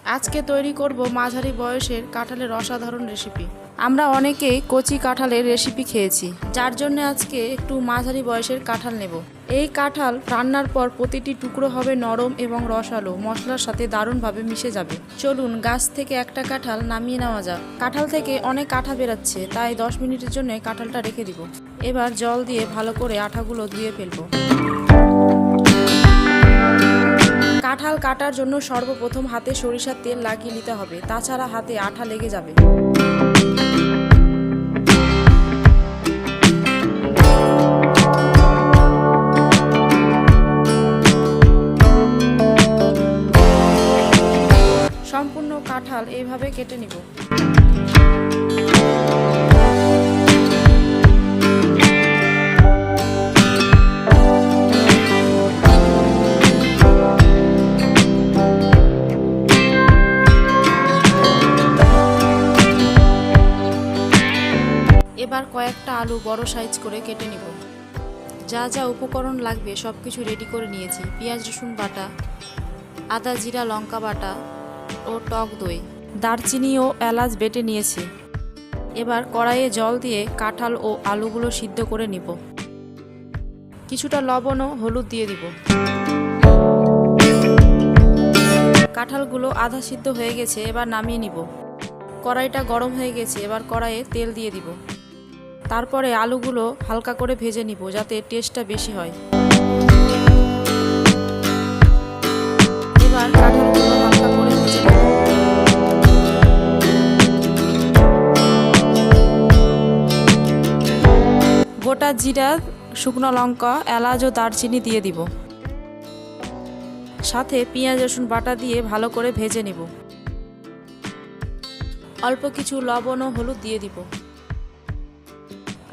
আজকে তৈরি করব মাঝারি বয়সের কাঁঠালের অসাধারণ রেসিপি। আমরা অনেকেই কচি কাঁঠালের রেসিপি খেয়েছি, যার জন্য আজকে একটু মাঝারি বয়সের কাঁঠাল নেব। এই কাঁঠাল রান্নার পর প্রতিটি টুকরো হবে নরম এবং রসালো, মশলার সাথে দারুণভাবে মিশে যাবে। চলুন গাছ থেকে একটা কাঁঠাল নামিয়ে নেওয়া যাক। কাঁঠাল থেকে অনেক আঠা বেরাচ্ছে, তাই 10 মিনিটের জন্য কাঁঠালটা রেখে দিব। এবার জল দিয়ে ভালো করে আঠাগুলো ধুয়ে ফেলবো। কাঁঠাল কাটার জন্য সর্বপ্রথম হাতে সরিষার তেল লাগিয়ে নিতে হবে, তাছাড়া হাতে আঠা লেগে যাবে। সম্পূর্ণ কাঁঠাল এইভাবে কেটে নিব। এবার কয়েকটা আলু বড় সাইজ করে কেটে নিব। যা যা উপকরণ লাগবে সব কিছু রেডি করে নিয়েছি। পেঁয়াজ রসুন বাটা, আদা জিরা লঙ্কা বাটা ও টক দই, দারচিনি ও এলাচ বেটে নিয়েছি। এবার কড়াইয়ে জল দিয়ে কাঁঠাল ও আলুগুলো সিদ্ধ করে নিব। কিছুটা লবণ ও হলুদ দিয়ে দিব। কাঁঠালগুলো আধা সিদ্ধ হয়ে গেছে, এবার নামিয়ে নিব। কড়াইটা গরম হয়ে গেছে, এবার কড়াইয়ে তেল দিয়ে দিব। তারপরে আলুগুলো হালকা করে ভেজে নিব, যাতে টেস্টটা বেশি হয়। এবার কাঁঠালগুলো হালকা করে ভেজে নেব। গোটা জিরা, শুকনো লঙ্কা, এলাচ ও দারচিনি দিয়ে দিব। সাথে পেঁয়াজ রসুন বাটা দিয়ে ভালো করে ভেজে নেব। অল্প কিছু লবণ ও হলুদ দিয়ে দিব।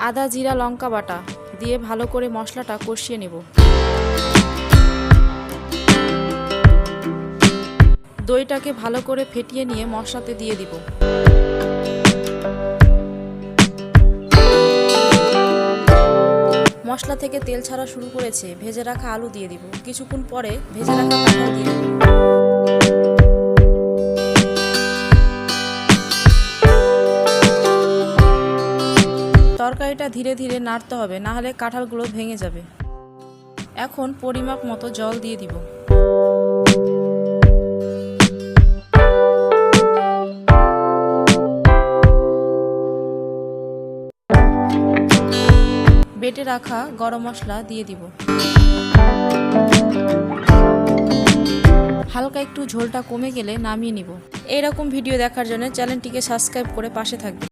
আদা জিরা লঙ্কা বাটা দিয়ে ভালো করে মশলাটা কষিয়ে নেব। দইটাকে ভালো করে ফেটিয়ে নিয়ে মশলাতে দিয়ে দিব। মশলা থেকে তেল ছাড়া শুরু করেছে, ভেজে রাখা আলু দিয়ে দিব। কিছুক্ষণ পরে ভেজে রাখা কাঁঠাল দিয়ে দিব। তরকারিটা ধীরে ধীরে নাড়তে হবে, না হলে কাঁঠালগুলো ভেঙে যাবে। এখন পরিমাপ মতো জল দিয়ে দিব। বেটে রাখা গরম মশলা দিয়ে দিব। হালকা একটু ঝোলটা কমে গেলে নামিয়ে নিব। এইরকম ভিডিও দেখার জন্য চ্যানেলটিকে সাবস্ক্রাইব করে পাশে থাকবে।